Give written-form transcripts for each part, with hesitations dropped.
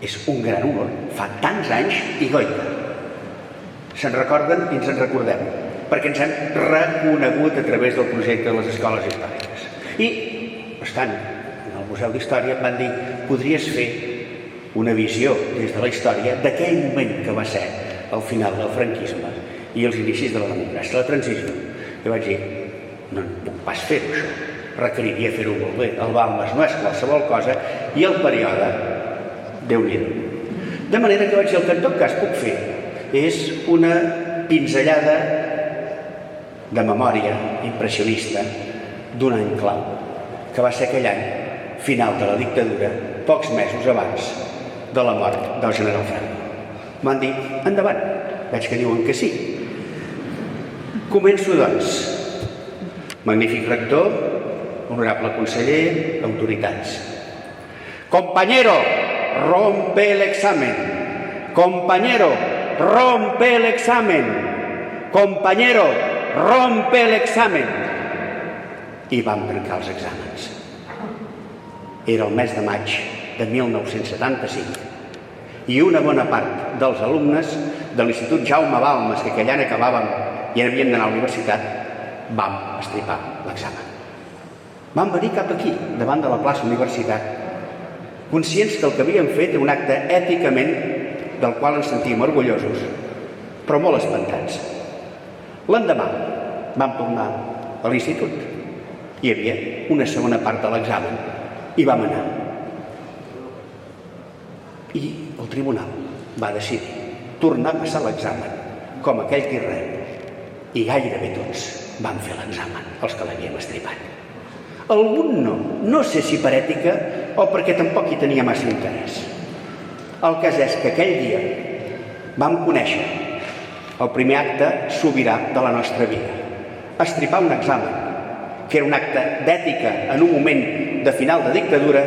És un gran honor. Fa tants anys i goita. Se'n recorden i ens en recordem, perquè ens hem reconegut a través del projecte de les escoles històriques. I, estant en el Museu d'Història, em van dir, podries fer una visió des de la història d'aquell moment que va ser el final del franquisme i els inicis de la democràcia, la transició. Jo vaig dir, no puc pas fer-ho, això. Requeriria fer-ho molt bé. El Balmes no és qualsevol cosa i el període, Déu-n'hi-do. De manera que vaig dir, el que en tot cas puc fer és una pinzellada de memòria impressionista d'un any clau, que va ser aquell any final de la dictadura, pocs mesos abans de la mort del general Franco. M'han dit, endavant. Veig que diuen que sí. Començo, doncs. Magnífic rector, honorable conseller, autoritats. Compañero, rompe el examen. Compañero, rompe el examen. Compañero, rompe el examen. I vam trencar els exàmens. Era el mes de maig de 1975 i una bona part dels alumnes de l'Institut Jaume Balmes, que aquell any acabàvem i havíem d'anar a la universitat, vam estripar l'examen. Vam venir cap aquí, davant de la plaça Universitat, conscients que el que havíem fet era un acte èticament del qual ens sentíem orgullosos, però molt espantats. L'endemà vam tornar a l'institut. Hi havia una segona part de l'examen i vam anar. I el tribunal va decidir tornar a passar l'examen, com aquell qui rep. I gairebé tots van fer l'examen, els que l'havíem estripat. Algun no sé si per ètica o perquè tampoc hi tenia massa interès. El cas és que aquell dia vam conèixer el primer acte sobirà de la nostra vida. Estripar un examen, que era un acte d'ètica en un moment de final de dictadura,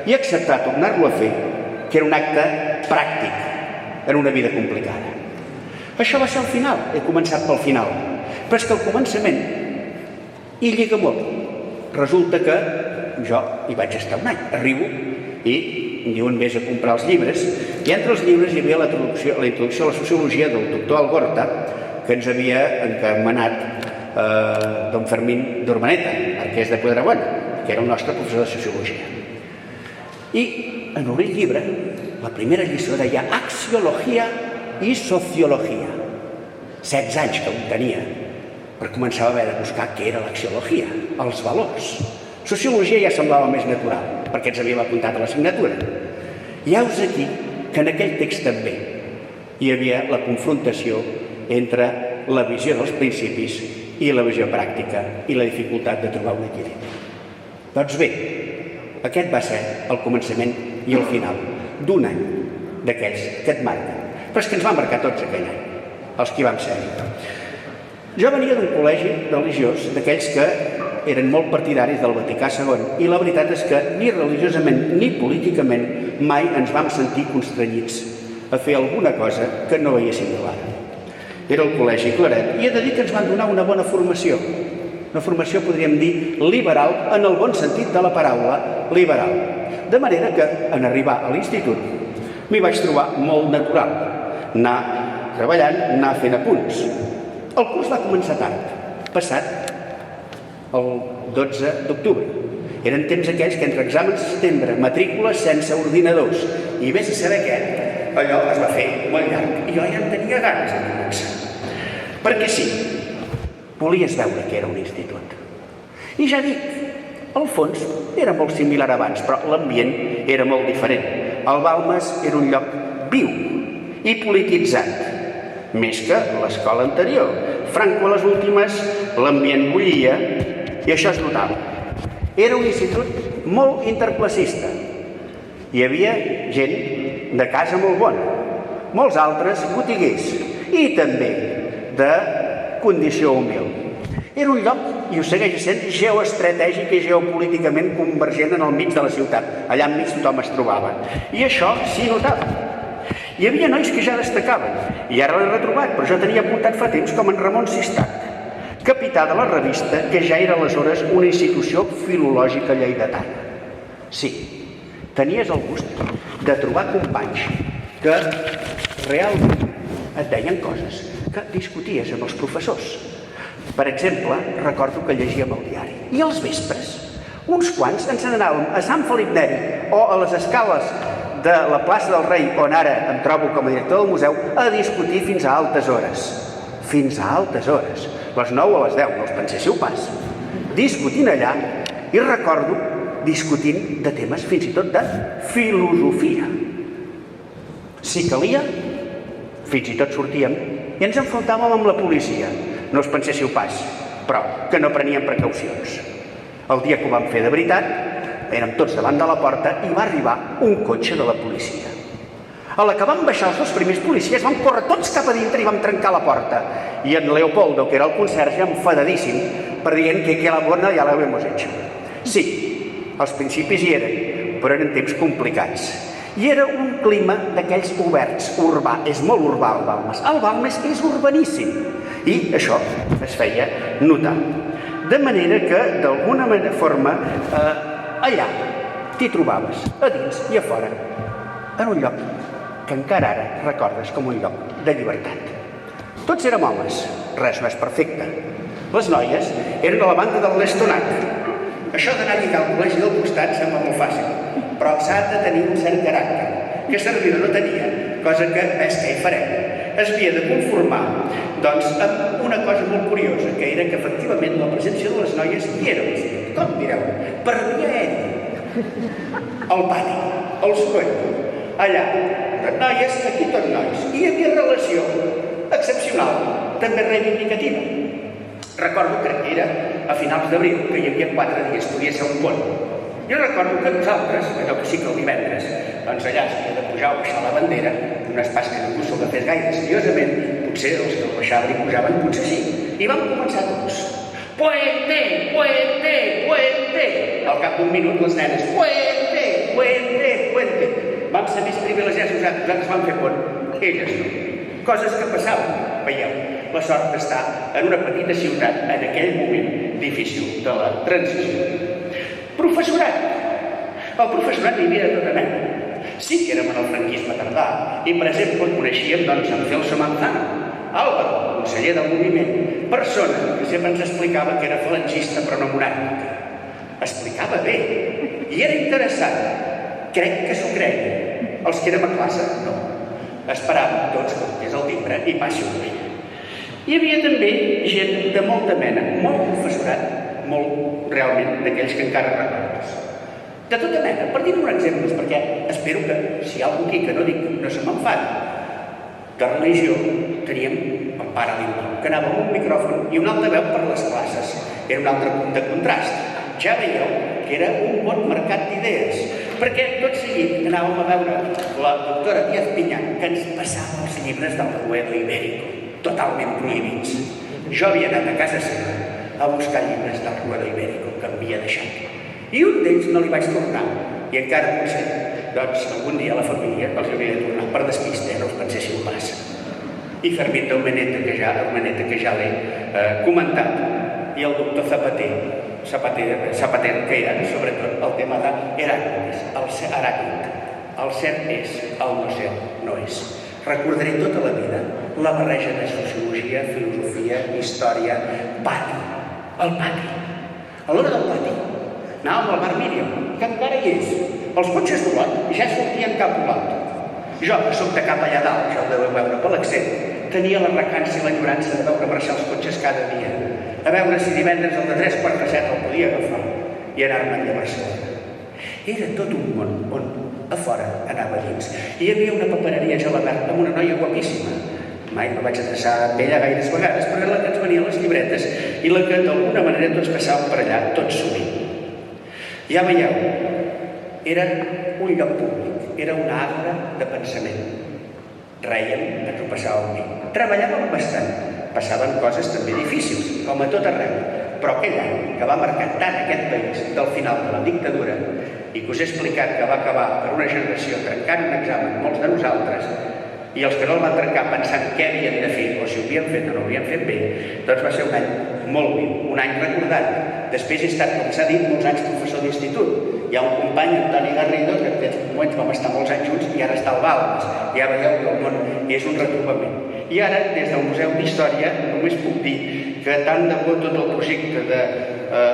i acceptar tornar-lo a fer, que era un acte pràctic en una vida complicada. Això va ser el final, he començat pel final, però és que el començament hi lliga molt. Resulta que jo hi vaig estar un any, arribo i em diuen vés a comprar els llibres, i entre els llibres hi havia la introducció a la sociologia del doctor Algorta, que ens havia encamanat don Fermín d'Urbaneta, marquès de Puedrabuena, que era el nostre professor de sociologia. I en obrir el llibre, la primera lliçó deia axiologia i sociologia. 16 anys que ho tenia, però començava a haver de buscar què era l'axiologia, els valors. Sociologia ja semblava més natural, perquè ens havíem apuntat a l'assignatura. I heus aquí que en aquell text també hi havia la confrontació entre la visió dels principis i la visió pràctica i la dificultat de trobar un equilibri. Doncs bé, aquest va ser el començament i el final d'un any d'aquells que et marquen. Però és que ens va marcar tots aquell any, els que hi vam ser-hi. Jo venia d'un col·legi religiós, d'aquells que eren molt partidaris del Vaticà II, i la veritat és que ni religiosament ni políticament mai ens vam sentir constrenyits a fer alguna cosa que no veiéssim clara. Era el col·legi Claret, i he de dir que ens van donar una bona formació. Una formació, podríem dir, liberal, en el bon sentit de la paraula liberal. De manera que, en arribar a l'institut, m'hi vaig trobar molt natural. Anar treballant, anar fent apunts. El curs va començar tard, passat el 12 d'octubre. Eren temps aquells que entre exàmens de setembre, matrícules sense ordinadors, i vés a saber què, allò es va fer molt llarg. I jo ja en tenia ganes de començar. Perquè sí, volies veure que era un institut. I ja dic, al fons era molt similar abans, però l'ambient era molt diferent. El Balmes era un lloc viu i polititzat, més que l'escola anterior. Franco a les últimes, l'ambient bullia i això es notava. Era un institut molt interclassista. Hi havia gent de casa molt bona, molts altres botiguers i també de condició humil. Era un lloc, i ho segueix sent, geoestratègic i geopolíticament convergent en el mig de la ciutat. Allà enmig tothom es trobava. I això s'hi notava. Hi havia nois que ja destacaven, i ara l'he retrobat, però jo tenia apuntat fa temps com en Ramon Sistach, capità de la revista, que ja era aleshores una institució filològica lleidatana. Sí, tenies el gust de trobar companys que realment et deien coses, que discuties amb els professors. Per exemple, recordo que llegíem el diari. I als vespres, uns quants ens n'anàvem a Sant Felip Neri o a les escales de la plaça del Rei, on ara em trobo com a director del museu, a discutir fins a altes hores. Fins a altes hores. Les 9 a les 10, no us penséssiu pas. Discutint allà, i recordo discutint de temes fins i tot de filosofia. Si calia, fins i tot sortíem i ens enfrontàvem amb la policia. No us penséssiu pas, però que no preníem precaucions. El dia que ho vam fer de veritat, érem tots davant de la porta i va arribar un cotxe de la policia. A la que van baixar els 2 primers policies, vam córrer tots cap a dintre i vam trencar la porta. I en Leopoldo, que era el conserge, enfadadíssim, per dient que la bona ja l'habíamos hecho. Sí, als principis hi eren, però eren temps complicats. I era un clima d'aquells oberts, urbà. És molt urbà el Balmes. El Balmes és urbaníssim. I això es feia notar. De manera que, d'alguna forma, allà t'hi trobaves, a dins i a fora, en un lloc que encara ara recordes com un lloc de llibertat. Tots érem homes, res no és perfecte. Les noies eren a la banda del l'estonat. Això d'anar a lligar al col·legi del costat sembla molt fàcil, però s'ha de tenir un cert caràcter, que servidor no tenia, cosa que ves que hi farem. Es havia de conformar, doncs, amb una cosa molt curiosa, que era que efectivament la presència de les noies hi era. Com direu? Per via aèria. Al pati, al soroll, allà, noies, aquí tot nois. I hi havia relació excepcional, també reivindicativa. Recordo que era a finals d'abril, que hi havia 4 dies, podia ser un pont. Jo recordo que nosaltres, allò que sí que el divendres, doncs allà s'havia de pujar o baixar la bandera, un pas que ningú se'l fes gaire seriosament, potser els que el baixaven i pujaven, potser sí. I vam començar tots. Puente, puente, puente. Al cap d'un minut les nenes, puente, puente, puente. Vam ser més privilegiats nosaltres vam fer pont, elles no. Coses que passaven, veieu, la sort d'estar en una petita ciutat en aquell moment difícil de la transició. Professorat. El professorat hi havia de tota mena. Sí que érem en el franquisme tardà i, per exemple, coneixíem en Celso Manzano, Álvaro, conseller del moviment, persona que sempre ens explicava que era falangista però no monàrquica. Explicava bé i era interessant. Crec que s'ho creien. Els que érem a classe, no. Esperàvem tots que toqués el timbre i passi un vell. Hi havia també gent de molta mena, molt professorat, molt realment d'aquells que encara recordes. De tota mena, per dir-ne un exemple, perquè espero que si hi ha algú aquí que no dic no se m'enfadi. De religió teníem el pare Lindo, que anava amb un micròfon i un altaveu per les classes. Era un altre punt de contrast. Ja veieu que era un bon mercat d'idees, perquè tot seguit anàvem a veure la doctora Díaz Piñán, que ens passava els llibres del Ruedo Ibérico, totalment prohibits. Jo havia anat a casa seva a buscar llibres del Ruedo Ibérico, que m'havia deixat. I un d'ells no li vaig tornar, i encara potser, doncs, algun dia la família els hauria de tornar per despiste, no us penséssiu pas. I Fermín d'Almeneta, que ja l'he comentat, i el doctor Zapater, que era sobretot el tema d'Heràclit, el cert és, el no cert no és. Recordaré tota la vida la barreja de sociologia, filosofia, història, pati, el pati. A l'hora del pati anàvem al bar Míriam, que encara hi és. Els cotxes d'Olot ja sortien cap a Olot. Jo, que soc de cap allà dalt, ja ho deveu veure per l'accent, tenia la recança i l'enyorança de veure marxar els cotxes cada dia, a veure si divendres el de 3:45 el podia agafar i anar-me'n de Barcelona. Era tot un món on a fora anava dins. I hi havia una papereria a Gelabert amb una noia guapíssima. Mai no vaig adreçar amb ella gaires vegades, però era la que ens venia a les llibretes i la que d'alguna manera tots passàvem per allà, tots sovint. Ja veieu, era un lloc públic, era una àgora de pensament. Rèiem, ens ho passàvem bé. Treballàvem bastant, passaven coses també difícils, com a tot arreu, però aquell any que va marcar tant aquest país del final de la dictadura i que us he explicat que va acabar per una generació trencant un examen, molts de nosaltres, i els que no el van trencar pensant què havien de fer o si ho havien fet o no ho havien fet bé, doncs va ser un any molt viu, un any recordat. Després he estat, com s'ha dit, molts anys professor d'institut Hi ha un company, Antoni Garrido, que en aquests moments vam estar molts anys junts i ara està al Balmes. Ja veieu que el món és un retrobament. I ara, des del Museu d'Història, només puc dir que tant de bo tot el projecte de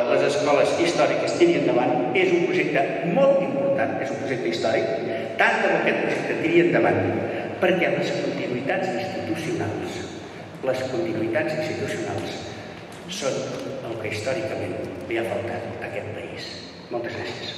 les escoles històriques tiri endavant. És un projecte molt important, és un projecte històric. Tant de bo aquest projecte tiri endavant, perquè les continuïtats institucionals són el que històricament li ha faltat a aquest país. Moltes gràcies.